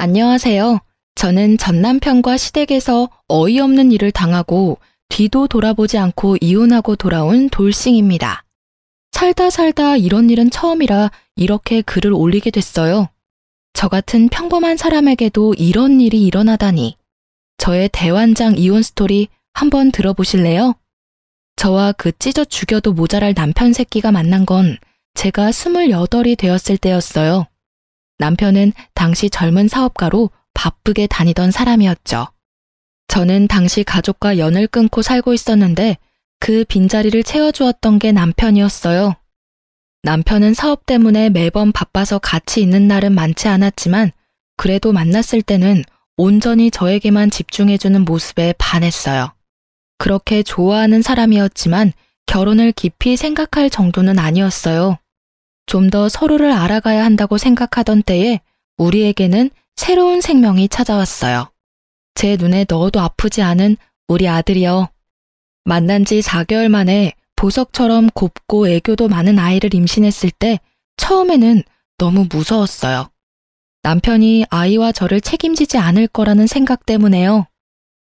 안녕하세요. 저는 전 남편과 시댁에서 어이없는 일을 당하고 뒤도 돌아보지 않고 이혼하고 돌아온 돌싱입니다. 살다 살다 이런 일은 처음이라 이렇게 글을 올리게 됐어요. 저 같은 평범한 사람에게도 이런 일이 일어나다니. 저의 대환장 이혼 스토리 한번 들어보실래요? 저와 그 찢어 죽여도 모자랄 남편 새끼가 만난 건 제가 28이 되었을 때였어요. 남편은 당시 젊은 사업가로 바쁘게 다니던 사람이었죠. 저는 당시 가족과 연을 끊고 살고 있었는데 그 빈자리를 채워주었던 게 남편이었어요. 남편은 사업 때문에 매번 바빠서 같이 있는 날은 많지 않았지만 그래도 만났을 때는 온전히 저에게만 집중해주는 모습에 반했어요. 그렇게 좋아하는 사람이었지만 결혼을 깊이 생각할 정도는 아니었어요. 좀 더 서로를 알아가야 한다고 생각하던 때에 우리에게는 새로운 생명이 찾아왔어요. 제 눈에 넣어도 아프지 않은 우리 아들이요. 만난 지 4개월 만에 보석처럼 곱고 애교도 많은 아이를 임신했을 때 처음에는 너무 무서웠어요. 남편이 아이와 저를 책임지지 않을 거라는 생각 때문에요.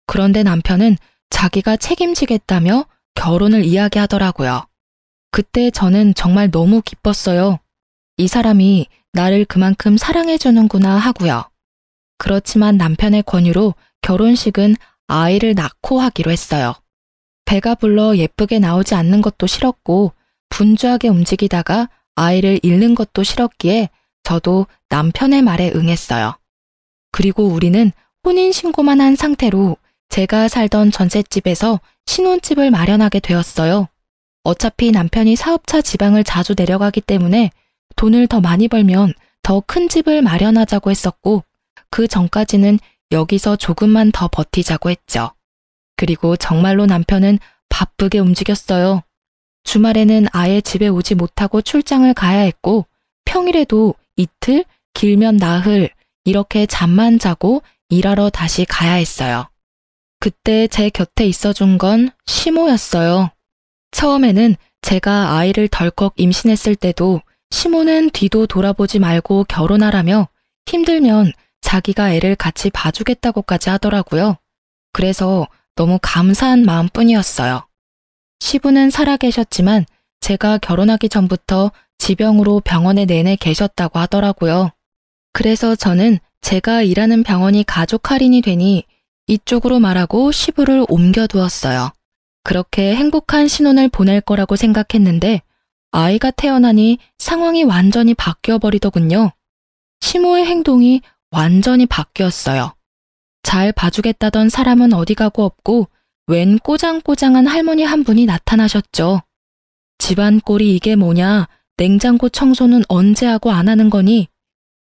그런데 남편은 자기가 책임지겠다며 결혼을 이야기하더라고요. 그때 저는 정말 너무 기뻤어요. 이 사람이 나를 그만큼 사랑해주는구나 하고요. 그렇지만 남편의 권유로 결혼식은 아이를 낳고 하기로 했어요. 배가 불러 예쁘게 나오지 않는 것도 싫었고 분주하게 움직이다가 아이를 잃는 것도 싫었기에 저도 남편의 말에 응했어요. 그리고 우리는 혼인신고만 한 상태로 제가 살던 전셋집에서 신혼집을 마련하게 되었어요. 어차피 남편이 사업차 지방을 자주 내려가기 때문에 돈을 더 많이 벌면 더 큰 집을 마련하자고 했었고 그 전까지는 여기서 조금만 더 버티자고 했죠. 그리고 정말로 남편은 바쁘게 움직였어요. 주말에는 아예 집에 오지 못하고 출장을 가야 했고 평일에도 이틀, 길면 나흘 이렇게 잠만 자고 일하러 다시 가야 했어요. 그때 제 곁에 있어준 건 시모였어요. 처음에는 제가 아이를 덜컥 임신했을 때도 시모는 뒤도 돌아보지 말고 결혼하라며 힘들면 자기가 애를 같이 봐주겠다고까지 하더라고요. 그래서 너무 감사한 마음뿐이었어요. 시부는 살아계셨지만 제가 결혼하기 전부터 지병으로 병원에 내내 계셨다고 하더라고요. 그래서 저는 제가 일하는 병원이 가족 할인이 되니 이쪽으로 말하고 시부를 옮겨두었어요. 그렇게 행복한 신혼을 보낼 거라고 생각했는데 아이가 태어나니 상황이 완전히 바뀌어버리더군요. 시모의 행동이 완전히 바뀌었어요. 잘 봐주겠다던 사람은 어디 가고 없고 웬 꼬장꼬장한 할머니 한 분이 나타나셨죠. 집안 꼴이 이게 뭐냐, 냉장고 청소는 언제 하고 안 하는 거니,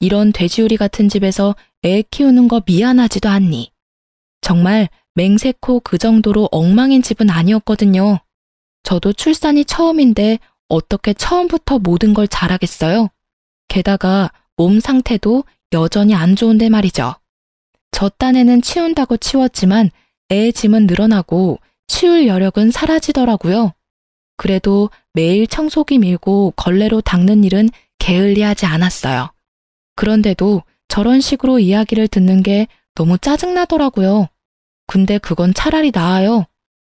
이런 돼지우리 같은 집에서 애 키우는 거 미안하지도 않니. 정말 맹세코 그 정도로 엉망인 집은 아니었거든요. 저도 출산이 처음인데 어떻게 처음부터 모든 걸 잘하겠어요? 게다가 몸 상태도 여전히 안 좋은데 말이죠. 저 딴에는 치운다고 치웠지만 애 짐은 늘어나고 치울 여력은 사라지더라고요. 그래도 매일 청소기 밀고 걸레로 닦는 일은 게을리하지 않았어요. 그런데도 저런 식으로 이야기를 듣는 게 너무 짜증나더라고요. 근데 그건 차라리 나아요.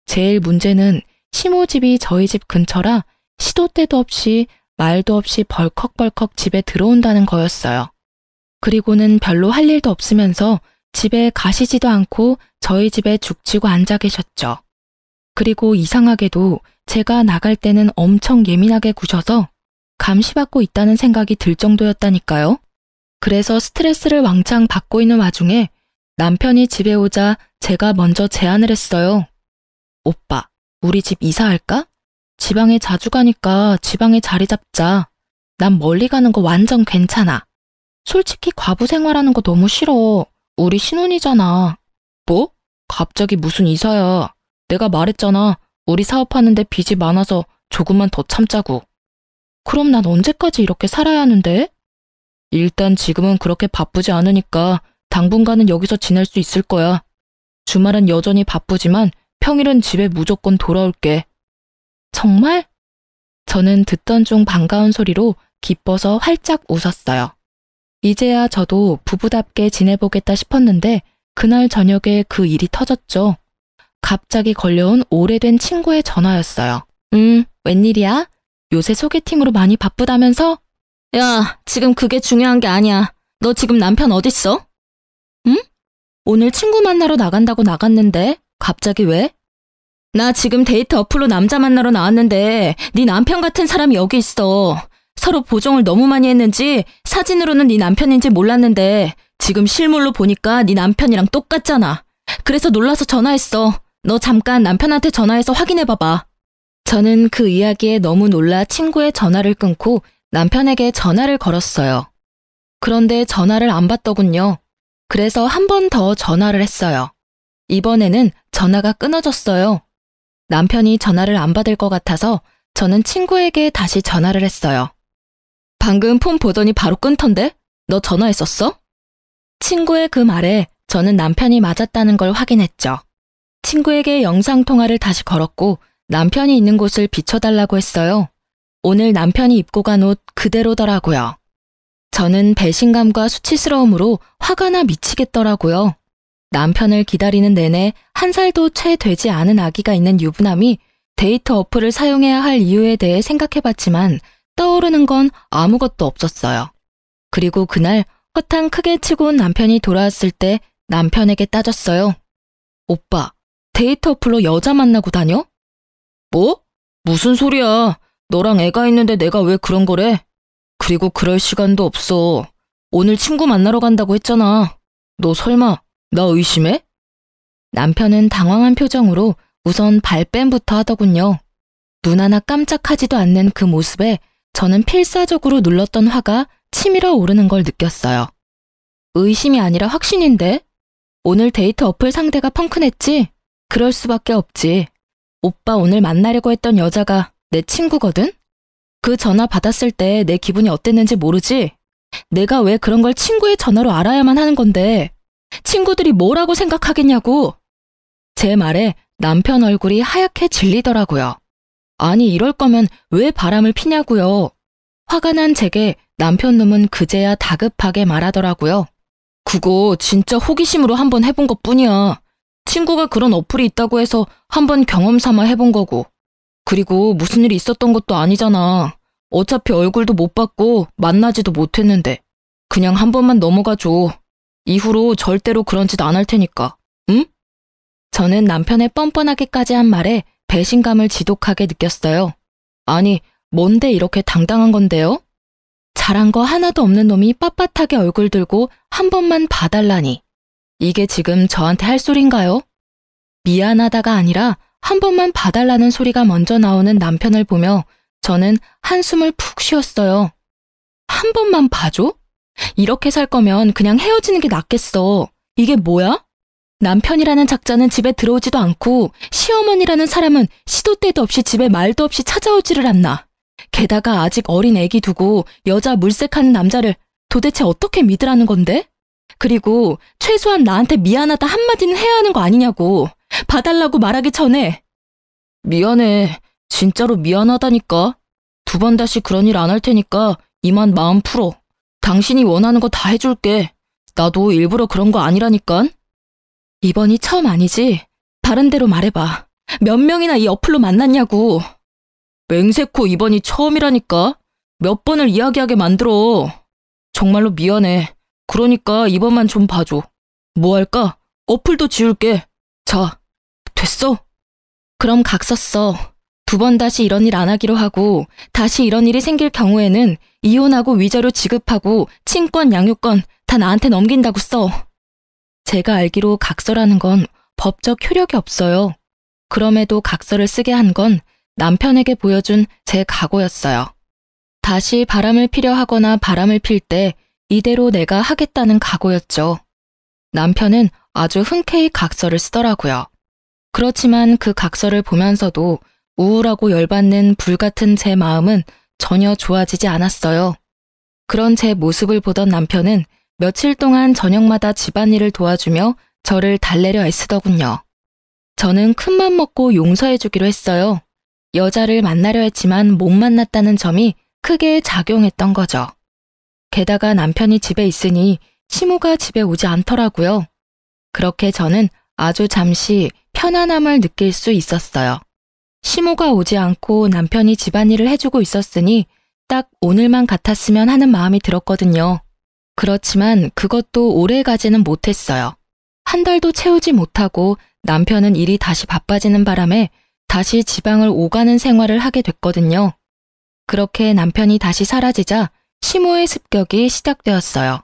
제일 문제는 시모 집이 저희 집 근처라 시도 때도 없이 말도 없이 벌컥벌컥 집에 들어온다는 거였어요. 그리고는 별로 할 일도 없으면서 집에 가시지도 않고 저희 집에 죽치고 앉아 계셨죠. 그리고 이상하게도 제가 나갈 때는 엄청 예민하게 구셔서 감시받고 있다는 생각이 들 정도였다니까요. 그래서 스트레스를 왕창 받고 있는 와중에 남편이 집에 오자 제가 먼저 제안을 했어요. 오빠, 우리 집 이사할까? 지방에 자주 가니까 지방에 자리 잡자. 난 멀리 가는 거 완전 괜찮아. 솔직히 과부 생활하는 거 너무 싫어. 우리 신혼이잖아. 뭐? 갑자기 무슨 이사야. 내가 말했잖아. 우리 사업하는데 빚이 많아서 조금만 더 참자고. 그럼 난 언제까지 이렇게 살아야 하는데? 일단 지금은 그렇게 바쁘지 않으니까 당분간은 여기서 지낼 수 있을 거야. 주말은 여전히 바쁘지만 평일은 집에 무조건 돌아올게. 정말? 저는 듣던 중 반가운 소리로 기뻐서 활짝 웃었어요. 이제야 저도 부부답게 지내보겠다 싶었는데 그날 저녁에 그 일이 터졌죠. 갑자기 걸려온 오래된 친구의 전화였어요. 웬일이야? 요새 소개팅으로 많이 바쁘다면서? 야, 지금 그게 중요한 게 아니야. 너 지금 남편 어딨어? 응? 오늘 친구 만나러 나간다고 나갔는데 갑자기 왜? 나 지금 데이트 어플로 남자 만나러 나왔는데 네 남편 같은 사람이 여기 있어. 서로 보정을 너무 많이 했는지 사진으로는 네 남편인지 몰랐는데 지금 실물로 보니까 네 남편이랑 똑같잖아. 그래서 놀라서 전화했어. 너 잠깐 남편한테 전화해서 확인해봐봐. 저는 그 이야기에 너무 놀라 친구의 전화를 끊고 남편에게 전화를 걸었어요. 그런데 전화를 안 받더군요. 그래서 한 번 더 전화를 했어요. 이번에는 전화가 끊어졌어요. 남편이 전화를 안 받을 것 같아서 저는 친구에게 다시 전화를 했어요. 방금 폰 보더니 바로 끊던데? 너 전화했었어? 친구의 그 말에 저는 남편이 맞았다는 걸 확인했죠. 친구에게 영상통화를 다시 걸었고 남편이 있는 곳을 비춰달라고 했어요. 오늘 남편이 입고 간 옷 그대로더라고요. 저는 배신감과 수치스러움으로 화가 나 미치겠더라고요. 남편을 기다리는 내내 1살도 채 되지 않은 아기가 있는 유부남이 데이트 어플을 사용해야 할 이유에 대해 생각해봤지만 떠오르는 건 아무것도 없었어요. 그리고 그날 허탕 크게 치고 온 남편이 돌아왔을 때 남편에게 따졌어요. 오빠, 데이트 어플로 여자 만나고 다녀? 뭐? 무슨 소리야. 너랑 애가 있는데 내가 왜 그런 거래? 그리고 그럴 시간도 없어. 오늘 친구 만나러 간다고 했잖아. 너 설마 나 의심해? 남편은 당황한 표정으로 우선 발뺌부터 하더군요. 눈 하나 깜짝하지도 않는 그 모습에 저는 필사적으로 눌렀던 화가 치밀어 오르는 걸 느꼈어요. 의심이 아니라 확신인데? 오늘 데이트 어플 상대가 펑크냈지? 그럴 수밖에 없지. 오빠 오늘 만나려고 했던 여자가 내 친구거든? 그 전화 받았을 때 내 기분이 어땠는지 모르지? 내가 왜 그런 걸 친구의 전화로 알아야만 하는 건데 친구들이 뭐라고 생각하겠냐고. 제 말에 남편 얼굴이 하얗게 질리더라고요. 아니 이럴 거면 왜 바람을 피냐고요. 화가 난 제게 남편 놈은 그제야 다급하게 말하더라고요. 그거 진짜 호기심으로 한번 해본 것뿐이야. 친구가 그런 어플이 있다고 해서 한번 경험 삼아 해본 거고. 그리고 무슨 일이 있었던 것도 아니잖아. 어차피 얼굴도 못 봤고 만나지도 못했는데. 그냥 한 번만 넘어가줘. 이후로 절대로 그런 짓 안 할 테니까. 응? 저는 남편의 뻔뻔하게까지 한 말에 배신감을 지독하게 느꼈어요. 아니, 뭔데 이렇게 당당한 건데요? 잘한 거 하나도 없는 놈이 빳빳하게 얼굴 들고 한 번만 봐달라니. 이게 지금 저한테 할 소린가요? 미안하다가 아니라 한 번만 봐달라는 소리가 먼저 나오는 남편을 보며 저는 한숨을 푹 쉬었어요. 한 번만 봐줘? 이렇게 살 거면 그냥 헤어지는 게 낫겠어. 이게 뭐야? 남편이라는 작자는 집에 들어오지도 않고 시어머니라는 사람은 시도 때도 없이 집에 말도 없이 찾아오지를 않나. 게다가 아직 어린 애기 두고 여자 물색하는 남자를 도대체 어떻게 믿으라는 건데? 그리고 최소한 나한테 미안하다 한마디는 해야 하는 거 아니냐고. 봐달라고 말하기 전에. 미안해. 진짜로 미안하다니까. 2번 다시 그런 일 안 할 테니까 이만 마음 풀어. 당신이 원하는 거 다 해줄게. 나도 일부러 그런 거 아니라니깐. 이번이 처음 아니지? 다른 데로 말해봐. 몇 명이나 이 어플로 만났냐고. 맹세코 이번이 처음이라니까. 몇 번을 이야기하게 만들어. 정말로 미안해. 그러니까 이번만 좀 봐줘. 뭐 할까? 어플도 지울게. 자, 됐어? 그럼 각서 써. 2번 다시 이런 일 안 하기로 하고 다시 이런 일이 생길 경우에는 이혼하고 위자료 지급하고 친권, 양육권 다 나한테 넘긴다고 써. 제가 알기로 각서라는 건 법적 효력이 없어요. 그럼에도 각서를 쓰게 한 건 남편에게 보여준 제 각오였어요. 다시 바람을 피려 하거나 바람을 필 때 이대로 내가 하겠다는 각오였죠. 남편은 아주 흔쾌히 각서를 쓰더라고요. 그렇지만 그 각서를 보면서도 우울하고 열받는 불같은 제 마음은 전혀 좋아지지 않았어요. 그런 제 모습을 보던 남편은 며칠 동안 저녁마다 집안일을 도와주며 저를 달래려 애쓰더군요. 저는 큰맘 먹고 용서해주기로 했어요. 여자를 만나려 했지만 못 만났다는 점이 크게 작용했던 거죠. 게다가 남편이 집에 있으니 시모가 집에 오지 않더라고요. 그렇게 저는 아주 잠시 편안함을 느낄 수 있었어요. 시모가 오지 않고 남편이 집안일을 해주고 있었으니 딱 오늘만 같았으면 하는 마음이 들었거든요. 그렇지만 그것도 오래 가지는 못했어요. 한 달도 채우지 못하고 남편은 일이 다시 바빠지는 바람에 다시 지방을 오가는 생활을 하게 됐거든요. 그렇게 남편이 다시 사라지자 시모의 습격이 시작되었어요.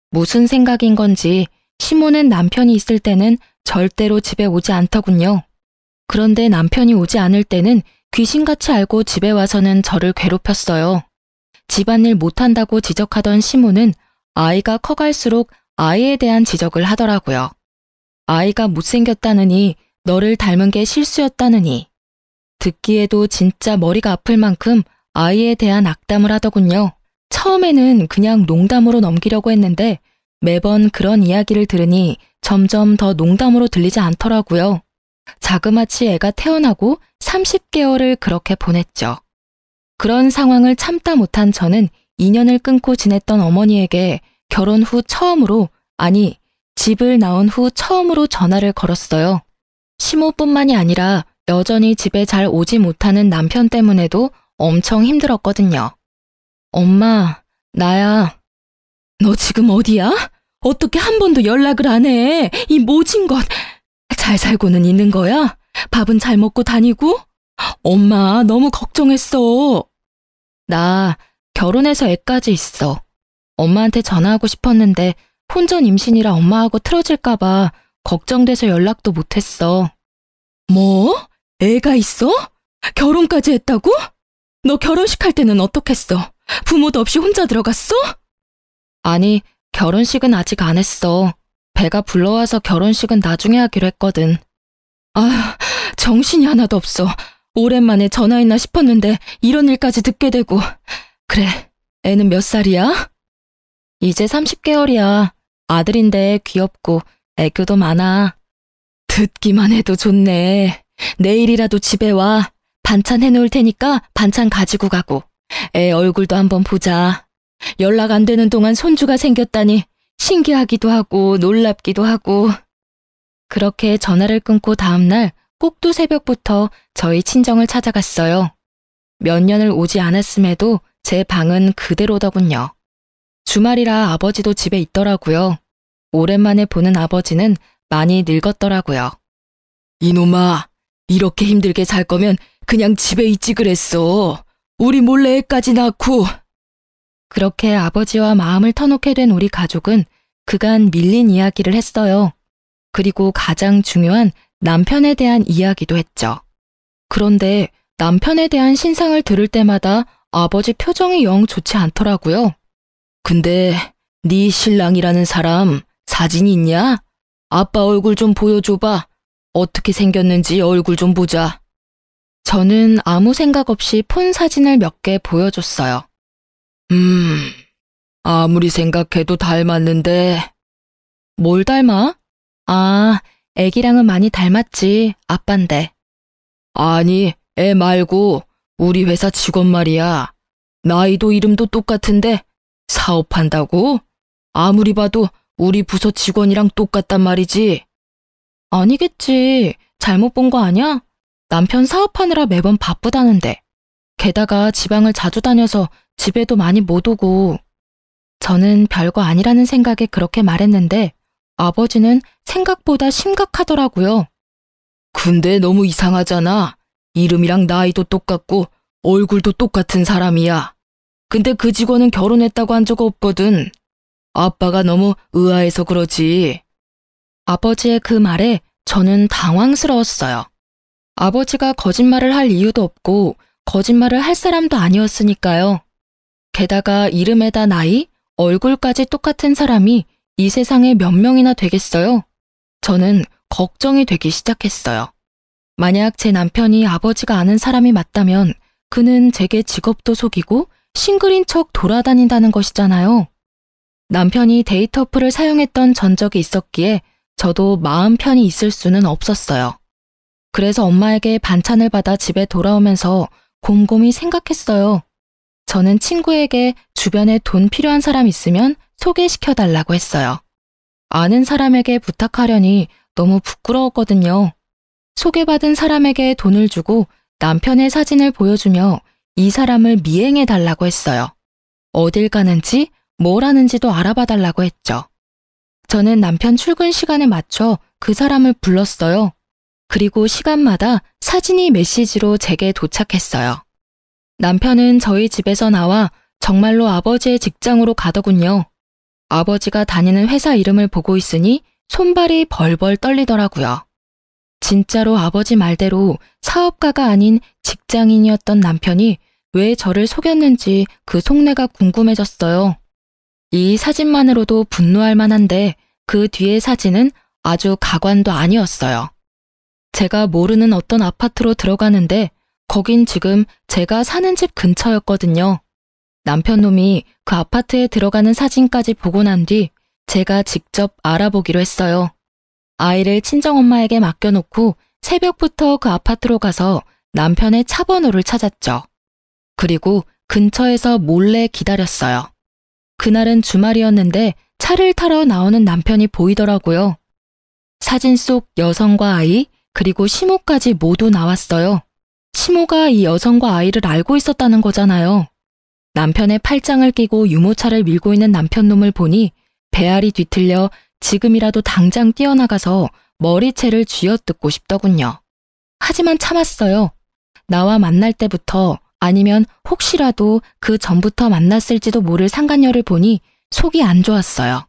무슨 생각인 건지 시모는 남편이 있을 때는 절대로 집에 오지 않더군요. 그런데 남편이 오지 않을 때는 귀신같이 알고 집에 와서는 저를 괴롭혔어요. 집안일 못한다고 지적하던 시모는 아이가 커갈수록 아이에 대한 지적을 하더라고요. 아이가 못생겼다느니, 너를 닮은 게 실수였다느니. 듣기에도 진짜 머리가 아플 만큼 아이에 대한 악담을 하더군요. 처음에는 그냥 농담으로 넘기려고 했는데 매번 그런 이야기를 들으니 점점 더 농담으로 들리지 않더라고요. 자그마치 애가 태어나고 30개월을 그렇게 보냈죠. 그런 상황을 참다 못한 저는 인연을 끊고 지냈던 어머니에게 결혼 후 처음으로, 아니, 집을 나온 후 처음으로 전화를 걸었어요. 시모뿐만이 아니라 여전히 집에 잘 오지 못하는 남편 때문에도 엄청 힘들었거든요. 엄마, 나야. 너 지금 어디야? 어떻게 한 번도 연락을 안 해? 이 모진 것. 잘 살고는 있는 거야? 밥은 잘 먹고 다니고? 엄마, 너무 걱정했어. 나 결혼해서 애까지 있어. 엄마한테 전화하고 싶었는데 혼전 임신이라 엄마하고 틀어질까봐 걱정돼서 연락도 못했어. 뭐? 애가 있어? 결혼까지 했다고? 너 결혼식 할 때는 어떻겠어? 부모도 없이 혼자 들어갔어? 아니, 결혼식은 아직 안 했어. 배가 불러와서 결혼식은 나중에 하기로 했거든. 아, 정신이 하나도 없어. 오랜만에 전화했나 싶었는데 이런 일까지 듣게 되고. 그래, 애는 몇 살이야? 이제 30개월이야. 아들인데 귀엽고 애교도 많아. 듣기만 해도 좋네. 내일이라도 집에 와. 반찬 해놓을 테니까 반찬 가지고 가고. 애 얼굴도 한번 보자. 연락 안 되는 동안 손주가 생겼다니 신기하기도 하고 놀랍기도 하고. 그렇게 전화를 끊고 다음날 꼭두 새벽부터 저희 친정을 찾아갔어요. 몇 년을 오지 않았음에도 제 방은 그대로더군요. 주말이라 아버지도 집에 있더라고요. 오랜만에 보는 아버지는 많이 늙었더라고요. 이놈아, 이렇게 힘들게 살 거면 그냥 집에 있지 그랬어. 우리 몰래 애까지 낳고. 그렇게 아버지와 마음을 터놓게 된 우리 가족은 그간 밀린 이야기를 했어요. 그리고 가장 중요한 남편에 대한 이야기도 했죠. 그런데 남편에 대한 신상을 들을 때마다 아버지 표정이 영 좋지 않더라고요. 근데 네 신랑이라는 사람 사진 있냐? 아빠 얼굴 좀 보여줘봐. 어떻게 생겼는지 얼굴 좀 보자. 저는 아무 생각 없이 폰 사진을 몇 개 보여줬어요. 아무리 생각해도 닮았는데. 뭘 닮아? 아, 애기랑은 많이 닮았지. 아빤데. 아니, 애 말고 우리 회사 직원 말이야. 나이도 이름도 똑같은데 사업한다고? 아무리 봐도 우리 부서 직원이랑 똑같단 말이지. 아니겠지. 잘못 본 거 아니야? 남편 사업하느라 매번 바쁘다는데. 게다가 지방을 자주 다녀서 집에도 많이 못 오고. 저는 별거 아니라는 생각에 그렇게 말했는데 아버지는 생각보다 심각하더라고요. 근데 너무 이상하잖아. 이름이랑 나이도 똑같고 얼굴도 똑같은 사람이야. 근데 그 직원은 결혼했다고 한 적 없거든. 아빠가 너무 의아해서 그러지. 아버지의 그 말에 저는 당황스러웠어요. 아버지가 거짓말을 할 이유도 없고 거짓말을 할 사람도 아니었으니까요. 게다가 이름에다 나이, 얼굴까지 똑같은 사람이 이 세상에 몇 명이나 되겠어요? 저는 걱정이 되기 시작했어요. 만약 제 남편이 아버지가 아는 사람이 맞다면 그는 제게 직업도 속이고 싱글인 척 돌아다닌다는 것이잖아요. 남편이 데이트 어플을 사용했던 전적이 있었기에 저도 마음 편히 있을 수는 없었어요. 그래서 엄마에게 반찬을 받아 집에 돌아오면서 곰곰이 생각했어요. 저는 친구에게 주변에 돈 필요한 사람 있으면 소개시켜달라고 했어요. 아는 사람에게 부탁하려니 너무 부끄러웠거든요. 소개받은 사람에게 돈을 주고 남편의 사진을 보여주며 이 사람을 미행해달라고 했어요. 어딜 가는지 뭘 하는지도 알아봐달라고 했죠. 저는 남편 출근 시간에 맞춰 그 사람을 불렀어요. 그리고 시간마다 사진이 메시지로 제게 도착했어요. 남편은 저희 집에서 나와 정말로 아버지의 직장으로 가더군요. 아버지가 다니는 회사 이름을 보고 있으니 손발이 벌벌 떨리더라고요. 진짜로 아버지 말대로 사업가가 아닌 직장인이었던 남편이 왜 저를 속였는지 그 속내가 궁금해졌어요. 이 사진만으로도 분노할 만한데 그 뒤의 사진은 아주 가관도 아니었어요. 제가 모르는 어떤 아파트로 들어가는데 거긴 지금 제가 사는 집 근처였거든요. 남편 놈이 그 아파트에 들어가는 사진까지 보고 난 뒤 제가 직접 알아보기로 했어요. 아이를 친정엄마에게 맡겨놓고 새벽부터 그 아파트로 가서 남편의 차 번호를 찾았죠. 그리고 근처에서 몰래 기다렸어요. 그날은 주말이었는데 차를 타러 나오는 남편이 보이더라고요. 사진 속 여성과 아이, 그리고 시모까지 모두 나왔어요. 시모가 이 여성과 아이를 알고 있었다는 거잖아요. 남편의 팔짱을 끼고 유모차를 밀고 있는 남편 놈을 보니 배알이 뒤틀려 지금이라도 당장 뛰어나가서 머리채를 쥐어뜯고 싶더군요. 하지만 참았어요. 나와 만날 때부터 아니면 혹시라도 그 전부터 만났을지도 모를 상간녀를 보니 속이 안 좋았어요.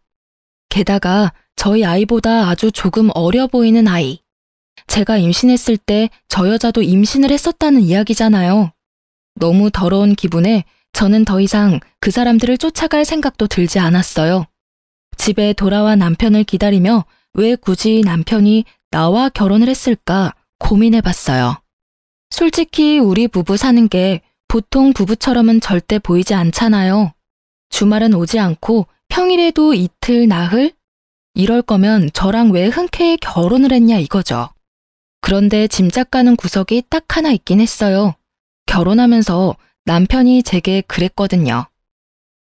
게다가 저희 아이보다 아주 조금 어려 보이는 아이. 제가 임신했을 때 저 여자도 임신을 했었다는 이야기잖아요. 너무 더러운 기분에 저는 더 이상 그 사람들을 쫓아갈 생각도 들지 않았어요. 집에 돌아와 남편을 기다리며 왜 굳이 남편이 나와 결혼을 했을까 고민해봤어요. 솔직히 우리 부부 사는 게 보통 부부처럼은 절대 보이지 않잖아요. 주말은 오지 않고 평일에도 이틀, 나흘? 이럴 거면 저랑 왜 흔쾌히 결혼을 했냐 이거죠. 그런데 짐작 가는 구석이 딱 하나 있긴 했어요. 결혼하면서 남편이 제게 그랬거든요.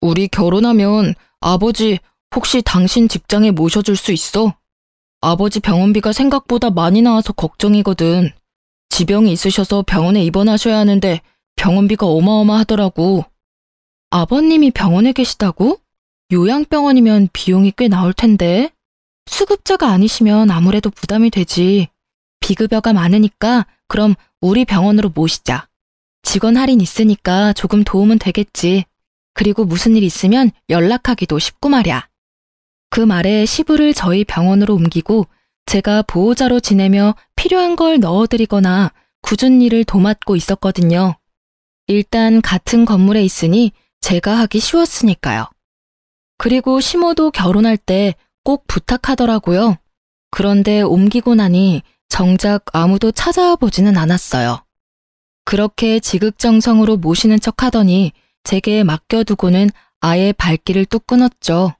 우리 결혼하면 아버지 혹시 당신 직장에 모셔줄 수 있어? 아버지 병원비가 생각보다 많이 나와서 걱정이거든. 지병이 있으셔서 병원에 입원하셔야 하는데 병원비가 어마어마하더라고. 아버님이 병원에 계시다고? 요양병원이면 비용이 꽤 나올 텐데. 수급자가 아니시면 아무래도 부담이 되지. 비급여가 많으니까 그럼 우리 병원으로 모시자. 직원 할인 있으니까 조금 도움은 되겠지. 그리고 무슨 일 있으면 연락하기도 쉽고 말이야. 그 말에 시부를 저희 병원으로 옮기고 제가 보호자로 지내며 필요한 걸 넣어드리거나 굳은 일을 도맡고 있었거든요. 일단 같은 건물에 있으니 제가 하기 쉬웠으니까요. 그리고 시모도 결혼할 때 꼭 부탁하더라고요. 그런데 옮기고 나니 정작 아무도 찾아와 보지는 않았어요. 그렇게 지극정성으로 모시는 척 하더니 제게 맡겨두고는 아예 발길을 뚝 끊었죠.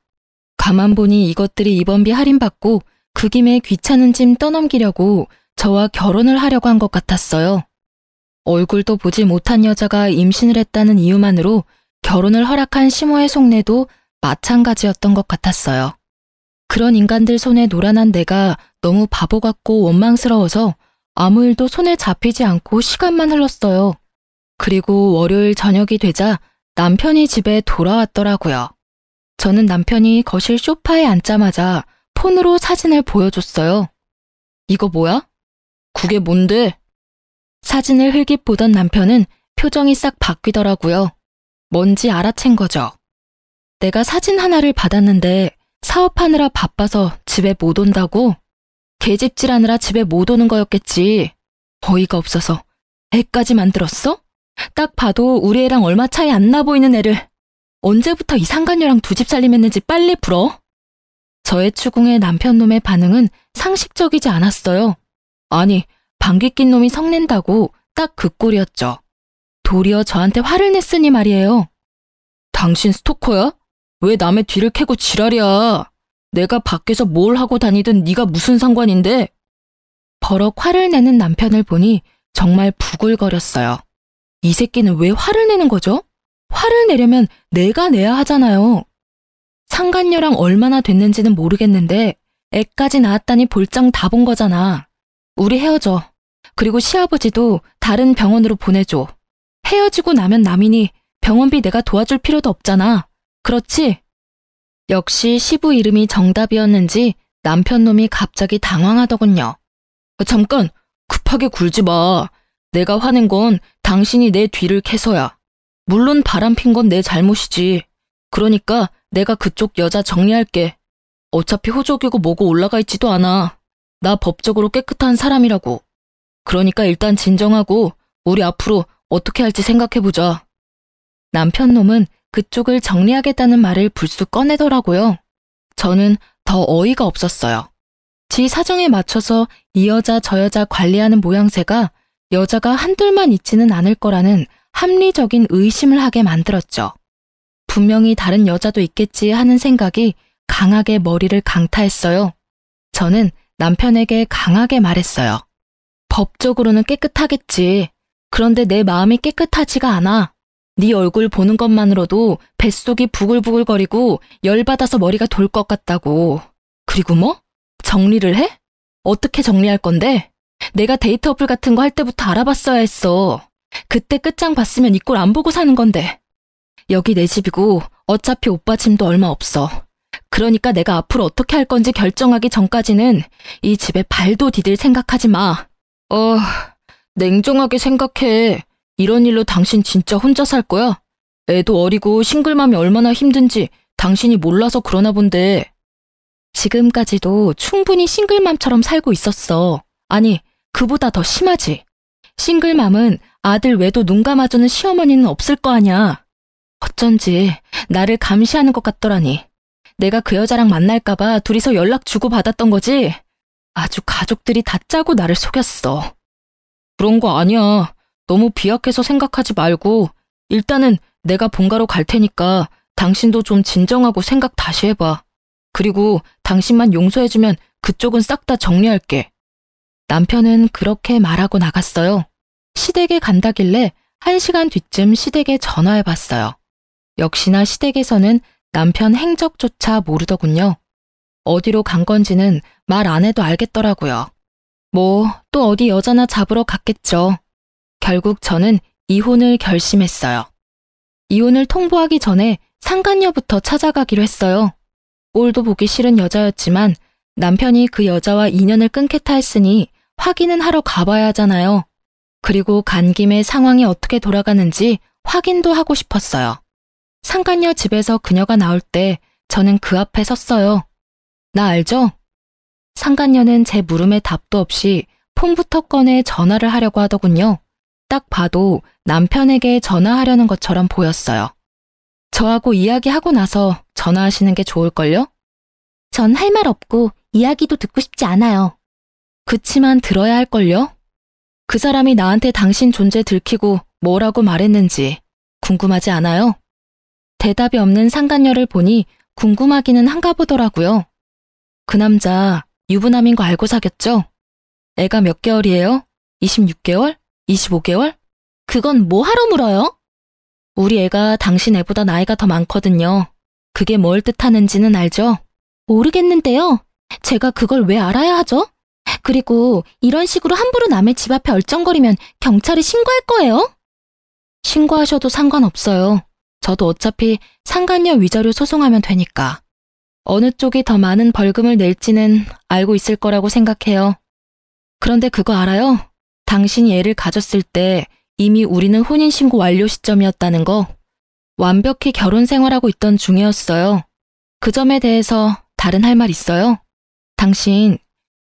가만 보니 이것들이 입원비 할인받고 그 김에 귀찮은 짐 떠넘기려고 저와 결혼을 하려고 한 것 같았어요. 얼굴도 보지 못한 여자가 임신을 했다는 이유만으로 결혼을 허락한 시모의 속내도 마찬가지였던 것 같았어요. 그런 인간들 손에 노란한 내가 너무 바보 같고 원망스러워서 아무 일도 손에 잡히지 않고 시간만 흘렀어요. 그리고 월요일 저녁이 되자 남편이 집에 돌아왔더라고요. 저는 남편이 거실 소파에 앉자마자 폰으로 사진을 보여줬어요. 이거 뭐야? 그게 뭔데? 사진을 흘깃 보던 남편은 표정이 싹 바뀌더라고요. 뭔지 알아챈 거죠. 내가 사진 하나를 받았는데 사업하느라 바빠서 집에 못 온다고? 개집질하느라 집에 못 오는 거였겠지. 어이가 없어서 애까지 만들었어? 딱 봐도 우리 애랑 얼마 차이 안 나 보이는 애를 언제부터 이 상간녀랑 두 집 살림했는지 빨리 불어. 저의 추궁에 남편 놈의 반응은 상식적이지 않았어요. 아니, 방귀 낀 놈이 성낸다고 딱 그 꼴이었죠. 도리어 저한테 화를 냈으니 말이에요. 당신 스토커야? 왜 남의 뒤를 캐고 지랄이야? 내가 밖에서 뭘 하고 다니든 네가 무슨 상관인데? 버럭 화를 내는 남편을 보니 정말 부글거렸어요. 이 새끼는 왜 화를 내는 거죠? 화를 내려면 내가 내야 하잖아요. 상간녀랑 얼마나 됐는지는 모르겠는데 애까지 낳았다니 볼장 다 본 거잖아. 우리 헤어져. 그리고 시아버지도 다른 병원으로 보내줘. 헤어지고 나면 남이니 병원비 내가 도와줄 필요도 없잖아. 그렇지? 역시 시부 이름이 정답이었는지 남편 놈이 갑자기 당황하더군요. 잠깐, 급하게 굴지 마. 내가 화낸 건 당신이 내 뒤를 캐서야. 물론 바람핀 건 내 잘못이지. 그러니까 내가 그쪽 여자 정리할게. 어차피 호적이고 뭐고 올라가 있지도 않아. 나 법적으로 깨끗한 사람이라고. 그러니까 일단 진정하고 우리 앞으로 어떻게 할지 생각해보자. 남편 놈은 그쪽을 정리하겠다는 말을 불쑥 꺼내더라고요. 저는 더 어이가 없었어요. 지 사정에 맞춰서 이 여자 저 여자 관리하는 모양새가 여자가 한둘만 있지는 않을 거라는 합리적인 의심을 하게 만들었죠. 분명히 다른 여자도 있겠지 하는 생각이 강하게 머리를 강타했어요. 저는 남편에게 강하게 말했어요. 법적으로는 깨끗하겠지. 그런데 내 마음이 깨끗하지가 않아. 네 얼굴 보는 것만으로도 뱃속이 부글부글거리고 열받아서 머리가 돌 것 같다고. 그리고 뭐? 정리를 해? 어떻게 정리할 건데? 내가 데이터 어플 같은 거 할 때부터 알아봤어야 했어. 그때 끝장 봤으면 이 꼴 안 보고 사는 건데. 여기 내 집이고 어차피 오빠 짐도 얼마 없어. 그러니까 내가 앞으로 어떻게 할 건지 결정하기 전까지는 이 집에 발도 디딜 생각하지 마. 냉정하게 생각해. 이런 일로 당신 진짜 혼자 살 거야? 애도 어리고 싱글맘이 얼마나 힘든지 당신이 몰라서 그러나 본데. 지금까지도 충분히 싱글맘처럼 살고 있었어. 아니, 그보다 더 심하지. 싱글맘은 아들 외도 눈 감아주는 시어머니는 없을 거 아냐. 어쩐지 나를 감시하는 것 같더라니. 내가 그 여자랑 만날까봐 둘이서 연락 주고받았던 거지. 아주 가족들이 다 짜고 나를 속였어. 그런 거 아니야. 너무 비약해서 생각하지 말고 일단은 내가 본가로 갈 테니까 당신도 좀 진정하고 생각 다시 해봐. 그리고 당신만 용서해주면 그쪽은 싹 다 정리할게. 남편은 그렇게 말하고 나갔어요. 시댁에 간다길래 1시간 뒤쯤 시댁에 전화해봤어요. 역시나 시댁에서는 남편 행적조차 모르더군요. 어디로 간 건지는 말 안 해도 알겠더라고요. 뭐 또 어디 여자나 잡으러 갔겠죠. 결국 저는 이혼을 결심했어요. 이혼을 통보하기 전에 상간녀부터 찾아가기로 했어요. 꼴도 보기 싫은 여자였지만 남편이 그 여자와 인연을 끊겠다 했으니 확인은 하러 가봐야 하잖아요. 그리고 간 김에 상황이 어떻게 돌아가는지 확인도 하고 싶었어요. 상간녀 집에서 그녀가 나올 때 저는 그 앞에 섰어요. 나 알죠? 상간녀는 제 물음에 답도 없이 폰부터 꺼내 전화를 하려고 하더군요. 딱 봐도 남편에게 전화하려는 것처럼 보였어요. 저하고 이야기하고 나서 전화하시는 게 좋을걸요? 전 할 말 없고 이야기도 듣고 싶지 않아요. 그치만 들어야 할걸요? 그 사람이 나한테 당신 존재 들키고 뭐라고 말했는지 궁금하지 않아요? 대답이 없는 상간녀를 보니 궁금하기는 한가 보더라고요. 그 남자 유부남인 거 알고 사귀었죠? 애가 몇 개월이에요? 26개월? 25개월? 그건 뭐 하러 물어요? 우리 애가 당신 애보다 나이가 더 많거든요. 그게 뭘 뜻하는지는 알죠? 모르겠는데요. 제가 그걸 왜 알아야 하죠? 그리고 이런 식으로 함부로 남의 집 앞에 얼쩡거리면 경찰에 신고할 거예요? 신고하셔도 상관없어요. 저도 어차피 상간녀 위자료 소송하면 되니까. 어느 쪽이 더 많은 벌금을 낼지는 알고 있을 거라고 생각해요. 그런데 그거 알아요? 당신이 애를 가졌을 때 이미 우리는 혼인신고 완료 시점이었다는 거. 완벽히 결혼 생활하고 있던 중이었어요. 그 점에 대해서 다른 할 말 있어요? 당신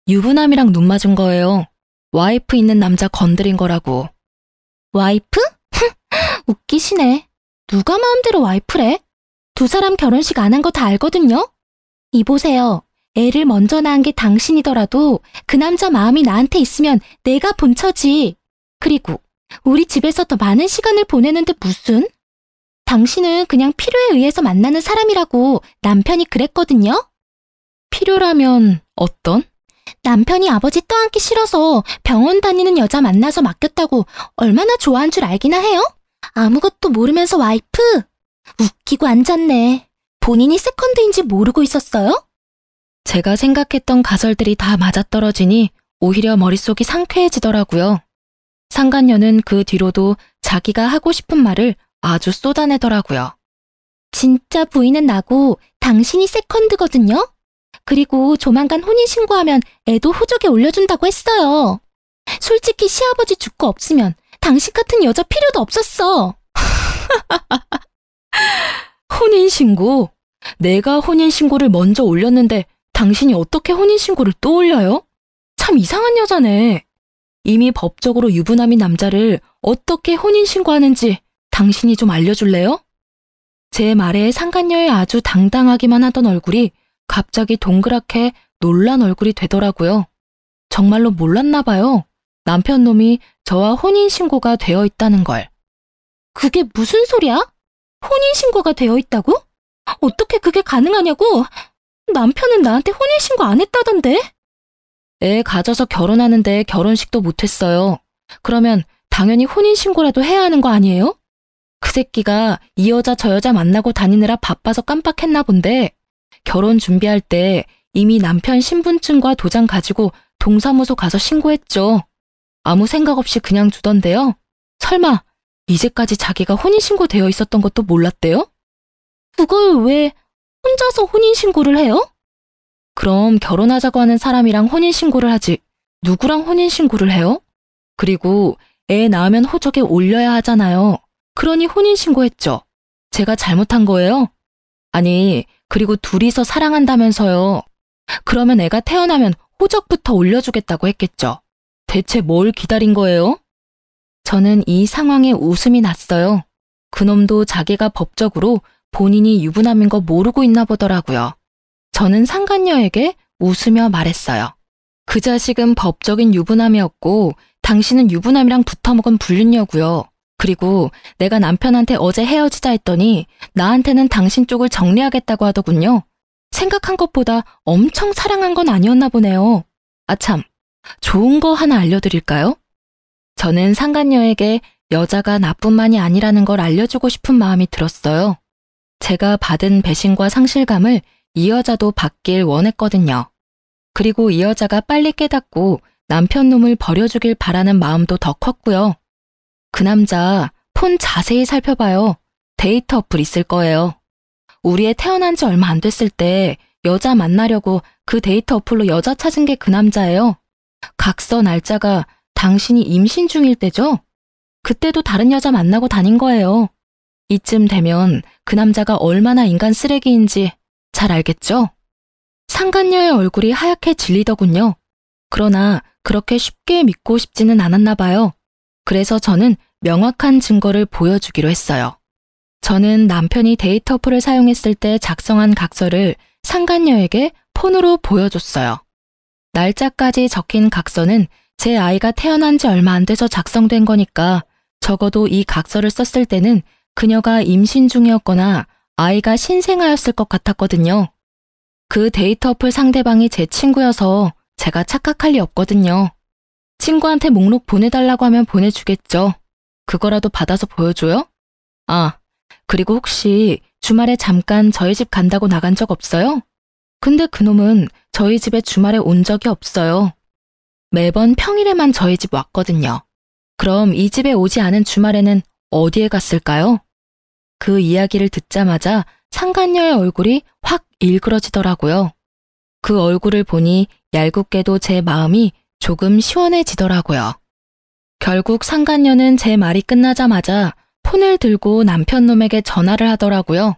유부남이랑 눈 맞은 거예요. 와이프 있는 남자 건드린 거라고. 와이프? 웃기시네. 누가 마음대로 와이프래? 두 사람 결혼식 안 한 거 다 알거든요? 이보세요. 애를 먼저 낳은 게 당신이더라도 그 남자 마음이 나한테 있으면 내가 본처지. 그리고 우리 집에서 더 많은 시간을 보내는데 무슨? 당신은 그냥 필요에 의해서 만나는 사람이라고 남편이 그랬거든요? 필요라면 어떤? 남편이 아버지 떠안기 싫어서 병원 다니는 여자 만나서 맡겼다고 얼마나 좋아한 줄 알기나 해요? 아무것도 모르면서 와이프? 웃기고 앉았네. 본인이 세컨드인지 모르고 있었어요? 제가 생각했던 가설들이 다 맞아떨어지니 오히려 머릿속이 상쾌해지더라고요. 상간녀는 그 뒤로도 자기가 하고 싶은 말을 아주 쏟아내더라고요. 진짜 부인은 나고 당신이 세컨드거든요? 그리고 조만간 혼인신고하면 애도 호적에 올려준다고 했어요. 솔직히 시아버지 죽고 없으면 당신 같은 여자 필요도 없었어. 혼인신고? 내가 혼인신고를 먼저 올렸는데 당신이 어떻게 혼인신고를 또 올려요? 참 이상한 여자네. 이미 법적으로 유부남인 남자를 어떻게 혼인신고하는지 당신이 좀 알려줄래요? 제 말에 상간녀의 아주 당당하기만 하던 얼굴이 갑자기 동그랗게 놀란 얼굴이 되더라고요. 정말로 몰랐나 봐요. 남편 놈이 저와 혼인신고가 되어 있다는 걸. 그게 무슨 소리야? 혼인신고가 되어 있다고? 어떻게 그게 가능하냐고? 남편은 나한테 혼인신고 안 했다던데? 애 가져서 결혼하는데 결혼식도 못했어요. 그러면 당연히 혼인신고라도 해야 하는 거 아니에요? 그 새끼가 이 여자 저 여자 만나고 다니느라 바빠서 깜빡했나 본데 결혼 준비할 때 이미 남편 신분증과 도장 가지고 동사무소 가서 신고했죠. 아무 생각 없이 그냥 두던데요. 설마 이제까지 자기가 혼인신고 되어 있었던 것도 몰랐대요? 그걸 왜 혼자서 혼인신고를 해요? 그럼 결혼하자고 하는 사람이랑 혼인신고를 하지 누구랑 혼인신고를 해요? 그리고 애 낳으면 호적에 올려야 하잖아요. 그러니 혼인신고했죠. 제가 잘못한 거예요? 아니, 그리고 둘이서 사랑한다면서요. 그러면 애가 태어나면 호적부터 올려주겠다고 했겠죠. 대체 뭘 기다린 거예요? 저는 이 상황에 웃음이 났어요. 그놈도 자기가 법적으로 본인이 유부남인 거 모르고 있나 보더라고요. 저는 상간녀에게 웃으며 말했어요. 그 자식은 법적인 유부남이었고 당신은 유부남이랑 붙어먹은 불륜녀고요. 그리고 내가 남편한테 어제 헤어지자 했더니 나한테는 당신 쪽을 정리하겠다고 하더군요. 생각한 것보다 엄청 사랑한 건 아니었나 보네요. 아참, 좋은 거 하나 알려드릴까요? 저는 상간녀에게 여자가 나뿐만이 아니라는 걸 알려주고 싶은 마음이 들었어요. 제가 받은 배신과 상실감을 이 여자도 받길 원했거든요. 그리고 이 여자가 빨리 깨닫고 남편 놈을 버려주길 바라는 마음도 더 컸고요. 그 남자 폰 자세히 살펴봐요. 데이트 어플 있을 거예요. 우리 애 태어난 지 얼마 안 됐을 때 여자 만나려고 그 데이트 어플로 여자 찾은 게 그 남자예요. 각서 날짜가 당신이 임신 중일 때죠? 그때도 다른 여자 만나고 다닌 거예요. 이쯤 되면 그 남자가 얼마나 인간 쓰레기인지 잘 알겠죠? 상간녀의 얼굴이 하얗게 질리더군요. 그러나 그렇게 쉽게 믿고 싶지는 않았나 봐요. 그래서 저는 명확한 증거를 보여주기로 했어요. 저는 남편이 데이트 어플을 사용했을 때 작성한 각서를 상간녀에게 폰으로 보여줬어요. 날짜까지 적힌 각서는 제 아이가 태어난 지 얼마 안 돼서 작성된 거니까 적어도 이 각서를 썼을 때는 그녀가 임신 중이었거나 아이가 신생아였을 것 같았거든요. 그 데이트 어플 상대방이 제 친구여서 제가 착각할 리 없거든요. 친구한테 목록 보내달라고 하면 보내주겠죠. 그거라도 받아서 보여줘요? 아, 그리고 혹시 주말에 잠깐 저희 집 간다고 나간 적 없어요? 근데 그놈은 저희 집에 주말에 온 적이 없어요. 매번 평일에만 저희 집 왔거든요. 그럼 이 집에 오지 않은 주말에는 어디에 갔을까요? 그 이야기를 듣자마자 상간녀의 얼굴이 확 일그러지더라고요. 그 얼굴을 보니 얄궂게도 제 마음이 조금 시원해지더라고요. 결국 상간녀는 제 말이 끝나자마자 폰을 들고 남편 놈에게 전화를 하더라고요.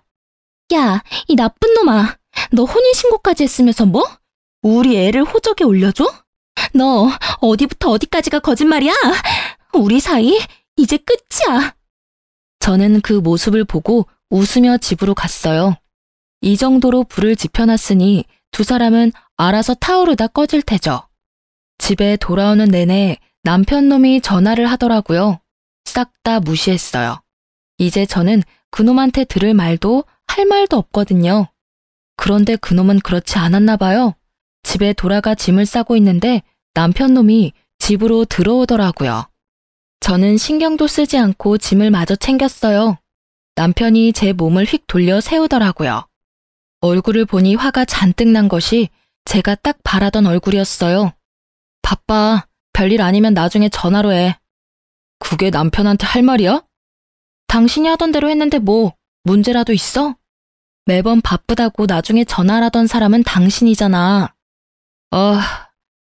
야, 이 나쁜 놈아. 너 혼인신고까지 했으면서 뭐? 우리 애를 호적에 올려줘? 너 어디부터 어디까지가 거짓말이야? 우리 사이 이제 끝이야. 저는 그 모습을 보고 웃으며 집으로 갔어요. 이 정도로 불을 지펴놨으니 두 사람은 알아서 타오르다 꺼질 테죠. 집에 돌아오는 내내 남편 놈이 전화를 하더라고요. 싹 다 무시했어요. 이제 저는 그놈한테 들을 말도 할 말도 없거든요. 그런데 그놈은 그렇지 않았나 봐요. 집에 돌아가 짐을 싸고 있는데 남편 놈이 집으로 들어오더라고요. 저는 신경도 쓰지 않고 짐을 마저 챙겼어요. 남편이 제 몸을 휙 돌려 세우더라고요. 얼굴을 보니 화가 잔뜩 난 것이 제가 딱 바라던 얼굴이었어요. 바빠. 별일 아니면 나중에 전화로 해. 그게 남편한테 할 말이야? 당신이 하던 대로 했는데 뭐 문제라도 있어? 매번 바쁘다고 나중에 전화하던 사람은 당신이잖아. 아,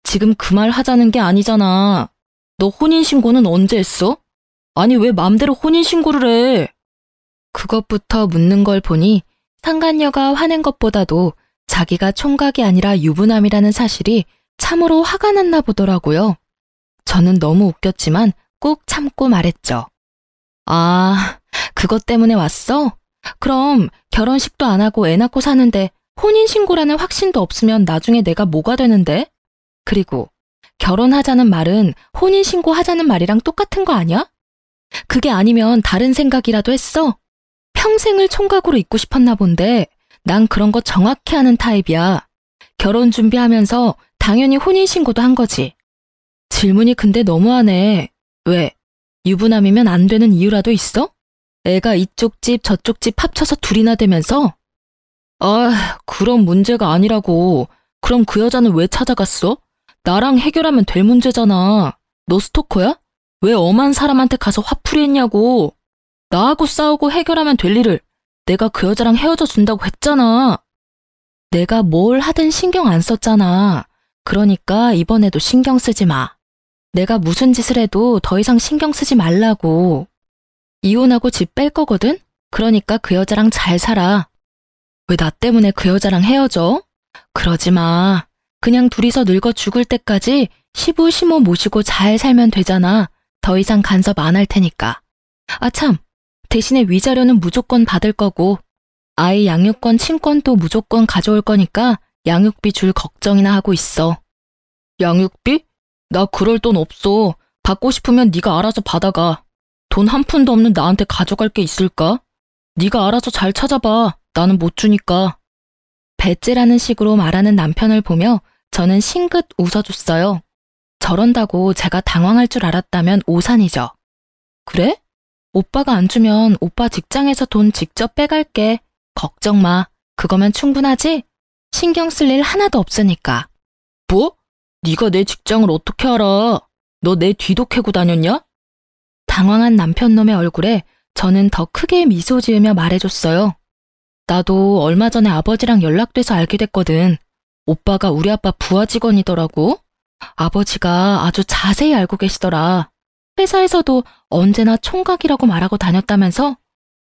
지금 그 말 하자는 게 아니잖아. 너 혼인신고는 언제 했어? 아니 왜 맘대로 혼인신고를 해? 그것부터 묻는 걸 보니 상간녀가 화낸 것보다도 자기가 총각이 아니라 유부남이라는 사실이 참으로 화가 났나 보더라고요. 저는 너무 웃겼지만 꾹 참고 말했죠. 아, 그것 때문에 왔어? 그럼 결혼식도 안 하고 애 낳고 사는데 혼인신고라는 확신도 없으면 나중에 내가 뭐가 되는데? 그리고 결혼하자는 말은 혼인신고 하자는 말이랑 똑같은 거 아니야? 그게 아니면 다른 생각이라도 했어? 평생을 총각으로 있고 싶었나 본데 난 그런 거 정확히 하는 타입이야. 결혼 준비하면서 당연히 혼인신고도 한 거지. 질문이 근데 너무하네. 왜? 유부남이면 안 되는 이유라도 있어? 애가 이쪽 집 저쪽 집 합쳐서 둘이나 되면서? 아, 그런 문제가 아니라고. 그럼 그 여자는 왜 찾아갔어? 나랑 해결하면 될 문제잖아. 너 스토커야? 왜 엄한 사람한테 가서 화풀이 했냐고. 나하고 싸우고 해결하면 될 일을 내가 그 여자랑 헤어져 준다고 했잖아. 내가 뭘 하든 신경 안 썼잖아. 그러니까 이번에도 신경 쓰지 마. 내가 무슨 짓을 해도 더 이상 신경 쓰지 말라고. 이혼하고 집 뺄 거거든? 그러니까 그 여자랑 잘 살아. 왜 나 때문에 그 여자랑 헤어져? 그러지 마. 그냥 둘이서 늙어 죽을 때까지 시부 시모 모시고 잘 살면 되잖아. 더 이상 간섭 안 할 테니까. 아 참, 대신에 위자료는 무조건 받을 거고 아이 양육권 친권도 무조건 가져올 거니까 양육비 줄 걱정이나 하고 있어. 양육비? 나 그럴 돈 없어. 받고 싶으면 네가 알아서 받아가. 돈 한 푼도 없는 나한테 가져갈 게 있을까? 네가 알아서 잘 찾아봐. 나는 못 주니까. 배째라는 식으로 말하는 남편을 보며 저는 싱긋 웃어줬어요. 저런다고 제가 당황할 줄 알았다면 오산이죠. 그래? 오빠가 안 주면 오빠 직장에서 돈 직접 빼갈게. 걱정 마. 그거면 충분하지? 신경 쓸 일 하나도 없으니까. 뭐? 네가 내 직장을 어떻게 알아? 너 내 뒤도 캐고 다녔냐? 당황한 남편놈의 얼굴에 저는 더 크게 미소 지으며 말해줬어요. 나도 얼마 전에 아버지랑 연락돼서 알게 됐거든. 오빠가 우리 아빠 부하 직원이더라고. 아버지가 아주 자세히 알고 계시더라. 회사에서도 언제나 총각이라고 말하고 다녔다면서?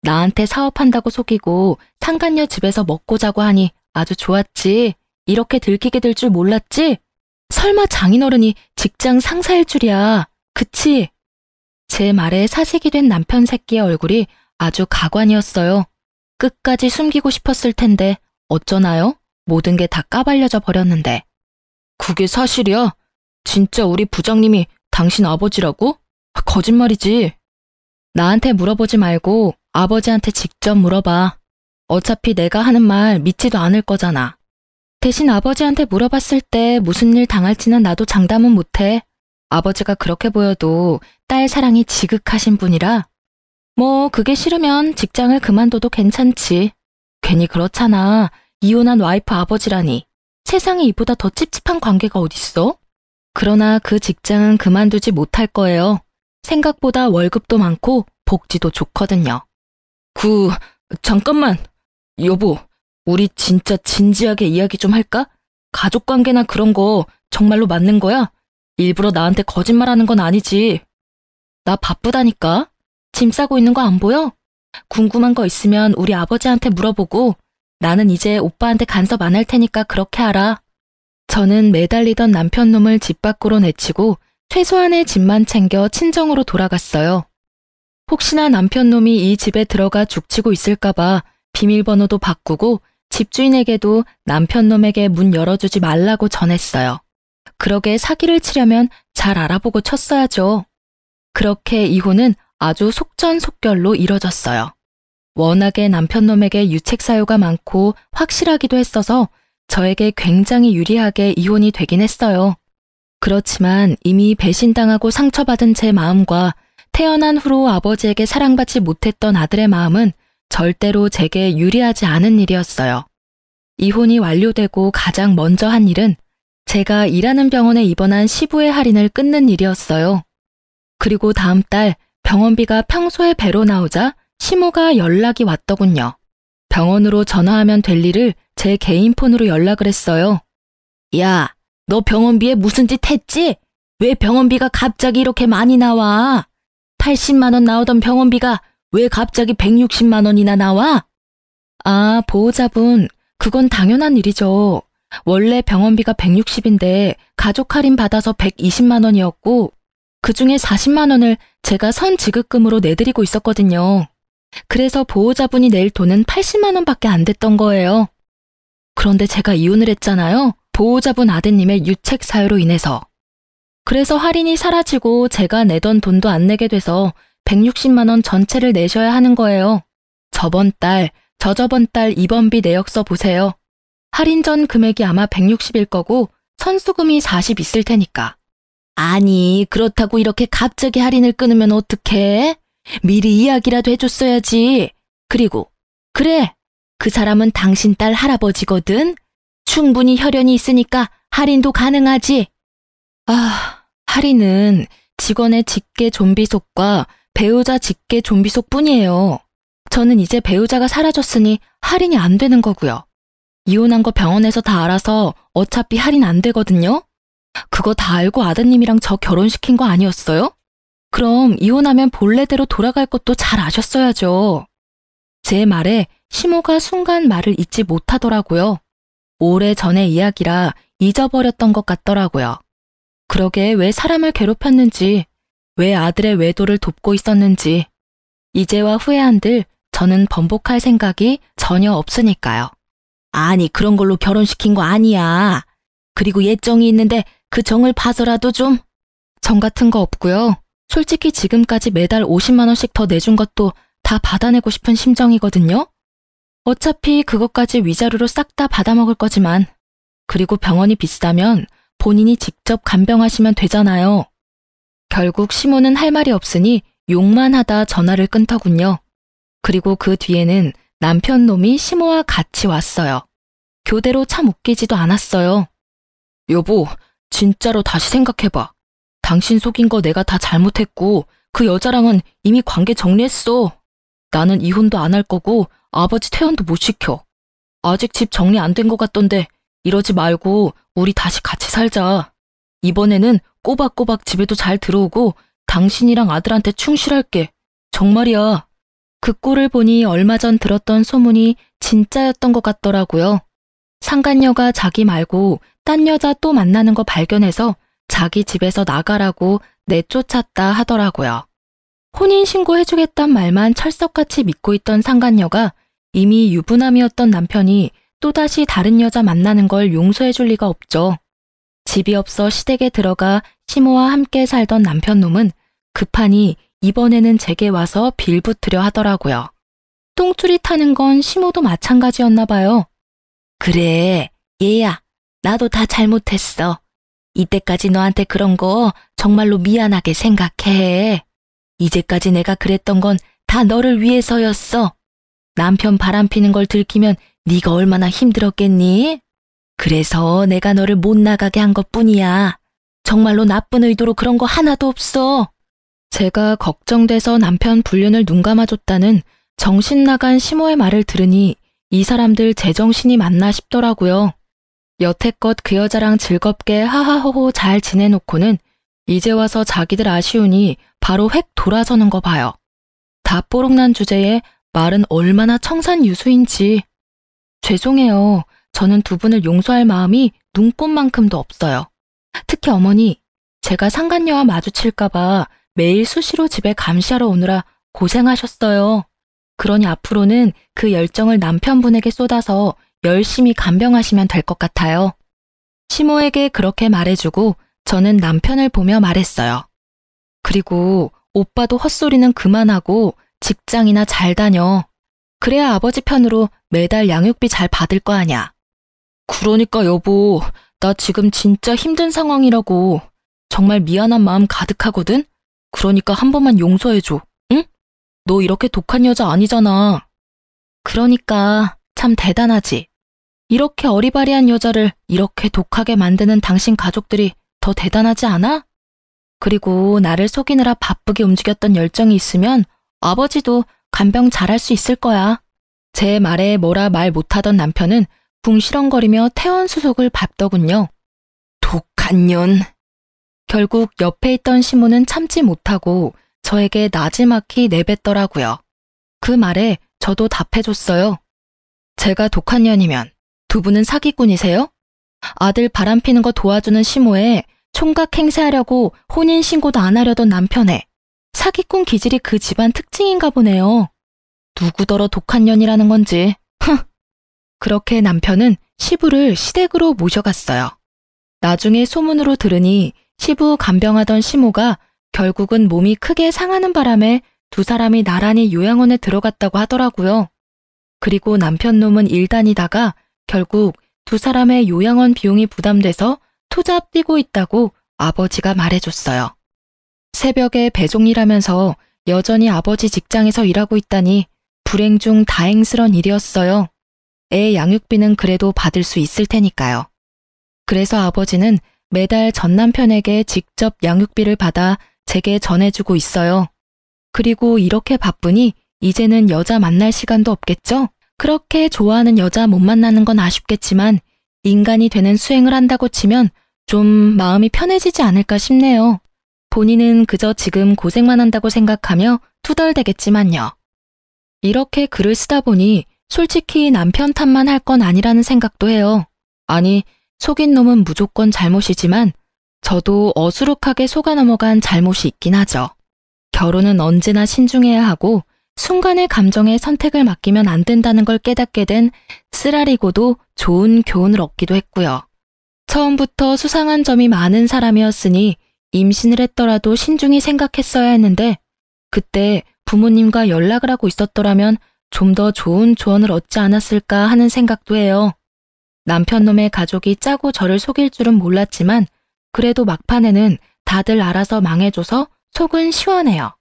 나한테 사업한다고 속이고 상간녀 집에서 먹고 자고 하니 아주 좋았지. 이렇게 들키게 될 줄 몰랐지? 설마 장인어른이 직장 상사일 줄이야. 그치? 제 말에 사색이 된 남편 새끼의 얼굴이 아주 가관이었어요. 끝까지 숨기고 싶었을 텐데 어쩌나요? 모든 게 다 까발려져 버렸는데. 그게 사실이야? 진짜 우리 부장님이 당신 아버지라고? 거짓말이지. 나한테 물어보지 말고 아버지한테 직접 물어봐. 어차피 내가 하는 말 믿지도 않을 거잖아. 대신 아버지한테 물어봤을 때 무슨 일 당할지는 나도 장담은 못해. 아버지가 그렇게 보여도 딸 사랑이 지극하신 분이라. 뭐 그게 싫으면 직장을 그만둬도 괜찮지. 괜히 그렇잖아. 이혼한 와이프 아버지라니. 세상에 이보다 더 찝찝한 관계가 어딨어? 그러나 그 직장은 그만두지 못할 거예요. 생각보다 월급도 많고 복지도 좋거든요. 잠깐만. 여보, 우리 진짜 진지하게 이야기 좀 할까? 가족관계나 그런 거 정말로 맞는 거야? 일부러 나한테 거짓말하는 건 아니지. 나 바쁘다니까. 짐 싸고 있는 거 안 보여? 궁금한 거 있으면 우리 아버지한테 물어보고 나는 이제 오빠한테 간섭 안 할 테니까 그렇게 하라. 저는 매달리던 남편놈을 집 밖으로 내치고 최소한의 짐만 챙겨 친정으로 돌아갔어요. 혹시나 남편놈이 이 집에 들어가 죽치고 있을까봐 비밀번호도 바꾸고 집주인에게도 남편놈에게 문 열어주지 말라고 전했어요. 그러게 사기를 치려면 잘 알아보고 쳤어야죠. 그렇게 이혼은 아주 속전속결로 이뤄졌어요. 워낙에 남편놈에게 유책 사유가 많고 확실하기도 했어서 저에게 굉장히 유리하게 이혼이 되긴 했어요. 그렇지만 이미 배신당하고 상처받은 제 마음과 태어난 후로 아버지에게 사랑받지 못했던 아들의 마음은 절대로 제게 유리하지 않은 일이었어요. 이혼이 완료되고 가장 먼저 한 일은 제가 일하는 병원에 입원한 시부의 할인을 끊는 일이었어요. 그리고 다음 달 병원비가 평소의 배로 나오자 시모가 연락이 왔더군요. 병원으로 전화하면 될 일을 제 개인 폰으로 연락을 했어요. 야, 너 병원비에 무슨 짓 했지? 왜 병원비가 갑자기 이렇게 많이 나와? 80만 원 나오던 병원비가 왜 갑자기 160만 원이나 나와? 아, 보호자분, 그건 당연한 일이죠. 원래 병원비가 160인데 가족 할인 받아서 120만 원이었고 그중에 40만 원을 제가 선지급금으로 내드리고 있었거든요. 그래서 보호자분이 낼 돈은 80만 원밖에 안 됐던 거예요. 그런데 제가 이혼을 했잖아요. 보호자분 아드님의 유책 사유로 인해서. 그래서 할인이 사라지고 제가 내던 돈도 안 내게 돼서 160만 원 전체를 내셔야 하는 거예요. 저번 달, 저저번 달 입원비 내역서 보세요. 할인 전 금액이 아마 160일 거고 선수금이 40 있을 테니까. 아니, 그렇다고 이렇게 갑자기 할인을 끊으면 어떡해? 미리 이야기라도 해줬어야지. 그리고 그래, 그 사람은 당신 딸 할아버지거든. 충분히 혈연이 있으니까 할인도 가능하지. 아, 할인은 직원의 직계 좀비속과 배우자 직계 좀비속 뿐이에요. 저는 이제 배우자가 사라졌으니 할인이 안 되는 거고요. 이혼한 거 병원에서 다 알아서 어차피 할인 안 되거든요. 그거 다 알고 아드님이랑 저 결혼시킨 거 아니었어요? 그럼 이혼하면 본래대로 돌아갈 것도 잘 아셨어야죠. 제 말에 시모가 순간 말을 잊지 못하더라고요. 오래전의 이야기라 잊어버렸던 것 같더라고요. 그러게 왜 사람을 괴롭혔는지, 왜 아들의 외도를 돕고 있었는지, 이제와 후회한들 저는 번복할 생각이 전혀 없으니까요. 아니, 그런 걸로 결혼시킨 거 아니야. 그리고 예정이 있는데 그 정을 봐서라도 좀. 정 같은 거 없고요. 솔직히 지금까지 매달 50만 원씩 더 내준 것도 다 받아내고 싶은 심정이거든요. 어차피 그것까지 위자료로 싹 다 받아먹을 거지만, 그리고 병원이 비싸면 본인이 직접 간병하시면 되잖아요. 결국 시모는 할 말이 없으니 욕만 하다 전화를 끊더군요. 그리고 그 뒤에는 남편 놈이 시모와 같이 왔어요. 교대로 참 웃기지도 않았어요. 여보, 진짜로 다시 생각해봐. 당신 속인 거 내가 다 잘못했고 그 여자랑은 이미 관계 정리했어. 나는 이혼도 안 할 거고 아버지 퇴원도 못 시켜. 아직 집 정리 안 된 것 같던데 이러지 말고 우리 다시 같이 살자. 이번에는 꼬박꼬박 집에도 잘 들어오고 당신이랑 아들한테 충실할게. 정말이야. 그 꼴을 보니 얼마 전 들었던 소문이 진짜였던 것 같더라고요. 상간녀가 자기 말고 딴 여자 또 만나는 거 발견해서 자기 집에서 나가라고 내쫓았다 하더라고요. 혼인신고 해주겠단 말만 철석같이 믿고 있던 상간녀가 이미 유부남이었던 남편이 또다시 다른 여자 만나는 걸 용서해줄 리가 없죠. 집이 없어 시댁에 들어가 시모와 함께 살던 남편 놈은 급하니 이번에는 제게 와서 빌붙으려 하더라고요. 똥줄이 타는 건 시모도 마찬가지였나 봐요. 그래, 얘야, 나도 다 잘못했어. 이때까지 너한테 그런 거 정말로 미안하게 생각해. 이제까지 내가 그랬던 건 다 너를 위해서였어. 남편 바람피는 걸 들키면 네가 얼마나 힘들었겠니? 그래서 내가 너를 못 나가게 한 것뿐이야. 정말로 나쁜 의도로 그런 거 하나도 없어. 제가 걱정돼서 남편 불륜을 눈감아줬다는 정신 나간 시모의 말을 들으니 이 사람들 제정신이 맞나 싶더라고요. 여태껏 그 여자랑 즐겁게 하하호호 잘 지내놓고는 이제 와서 자기들 아쉬우니 바로 획 돌아서는 거 봐요. 다 뽀록난 주제에 말은 얼마나 청산유수인지. 죄송해요. 저는 두 분을 용서할 마음이 눈꼽만큼도 없어요. 특히 어머니, 제가 상간녀와 마주칠까봐 매일 수시로 집에 감시하러 오느라 고생하셨어요. 그러니 앞으로는 그 열정을 남편분에게 쏟아서 열심히 간병하시면 될 것 같아요. 시모에게 그렇게 말해주고 저는 남편을 보며 말했어요. 그리고 오빠도 헛소리는 그만하고 직장이나 잘 다녀. 그래야 아버지 편으로 매달 양육비 잘 받을 거 아냐. 그러니까 여보, 나 지금 진짜 힘든 상황이라고. 정말 미안한 마음 가득하거든? 그러니까 한 번만 용서해줘, 응? 너 이렇게 독한 여자 아니잖아. 그러니까 참 대단하지. 이렇게 어리바리한 여자를 이렇게 독하게 만드는 당신 가족들이 더 대단하지 않아? 그리고 나를 속이느라 바쁘게 움직였던 열정이 있으면 아버지도 간병 잘할 수 있을 거야. 제 말에 뭐라 말 못하던 남편은 궁시렁거리며 퇴원수속을 밟더군요. 독한 년. 결국 옆에 있던 시모는 참지 못하고 저에게 나지막히 내뱉더라고요. 그 말에 저도 답해줬어요. 제가 독한 년이면 두 분은 사기꾼이세요? 아들 바람피는 거 도와주는 시모에 총각 행세하려고 혼인신고도 안 하려던 남편에 사기꾼 기질이 그 집안 특징인가 보네요. 누구더러 독한 년이라는 건지. 그렇게 남편은 시부를 시댁으로 모셔갔어요. 나중에 소문으로 들으니 시부 간병하던 시모가 결국은 몸이 크게 상하는 바람에 두 사람이 나란히 요양원에 들어갔다고 하더라고요. 그리고 남편 놈은 일 다니다가 결국 두 사람의 요양원 비용이 부담돼서 투잡 뛰고 있다고 아버지가 말해줬어요. 새벽에 배송일하면서 여전히 아버지 직장에서 일하고 있다니 불행 중 다행스런 일이었어요. 애 양육비는 그래도 받을 수 있을 테니까요. 그래서 아버지는 매달 전 남편에게 직접 양육비를 받아 제게 전해주고 있어요. 그리고 이렇게 바쁘니 이제는 여자 만날 시간도 없겠죠? 그렇게 좋아하는 여자 못 만나는 건 아쉽겠지만 인간이 되는 수행을 한다고 치면 좀 마음이 편해지지 않을까 싶네요. 본인은 그저 지금 고생만 한다고 생각하며 투덜대겠지만요. 이렇게 글을 쓰다 보니 솔직히 남편 탓만 할 건 아니라는 생각도 해요. 아니, 속인 놈은 무조건 잘못이지만 저도 어수룩하게 속아 넘어간 잘못이 있긴 하죠. 결혼은 언제나 신중해야 하고 순간의 감정에 선택을 맡기면 안 된다는 걸 깨닫게 된 쓰라리고도 좋은 교훈을 얻기도 했고요. 처음부터 수상한 점이 많은 사람이었으니 임신을 했더라도 신중히 생각했어야 했는데 그때 부모님과 연락을 하고 있었더라면 좀 더 좋은 조언을 얻지 않았을까 하는 생각도 해요. 남편 놈의 가족이 짜고 저를 속일 줄은 몰랐지만 그래도 막판에는 다들 알아서 망해줘서 속은 시원해요.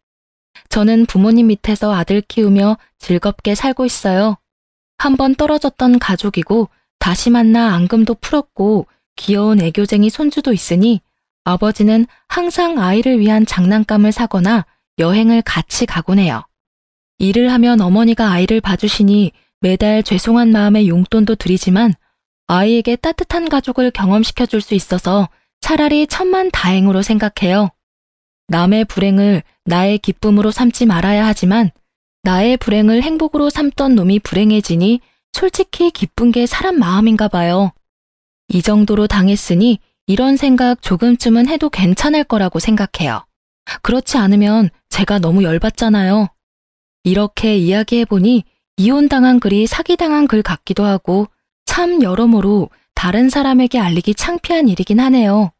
저는 부모님 밑에서 아들 키우며 즐겁게 살고 있어요. 한번 떨어졌던 가족이고 다시 만나 앙금도 풀었고 귀여운 애교쟁이 손주도 있으니 아버지는 항상 아이를 위한 장난감을 사거나 여행을 같이 가곤 해요. 일을 하면 어머니가 아이를 봐주시니 매달 죄송한 마음에 용돈도 드리지만 아이에게 따뜻한 가족을 경험시켜줄 수 있어서 차라리 천만다행으로 생각해요. 남의 불행을 나의 기쁨으로 삼지 말아야 하지만 나의 불행을 행복으로 삼던 놈이 불행해지니 솔직히 기쁜 게 사람 마음인가 봐요. 이 정도로 당했으니 이런 생각 조금쯤은 해도 괜찮을 거라고 생각해요. 그렇지 않으면 제가 너무 열받잖아요. 이렇게 이야기해보니 이혼당한 글이 사기당한 글 같기도 하고 참 여러모로 다른 사람에게 알리기 창피한 일이긴 하네요.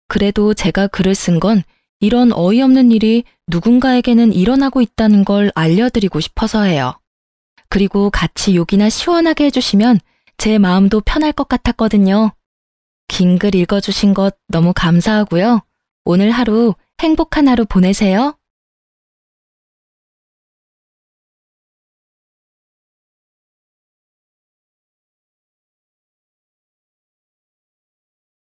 그래도 제가 글을 쓴 건 이런 어이없는 일이 누군가에게는 일어나고 있다는 걸 알려드리고 싶어서예요. 그리고 같이 욕이나 시원하게 해주시면 제 마음도 편할 것 같았거든요. 긴 글 읽어주신 것 너무 감사하고요. 오늘 하루 행복한 하루 보내세요.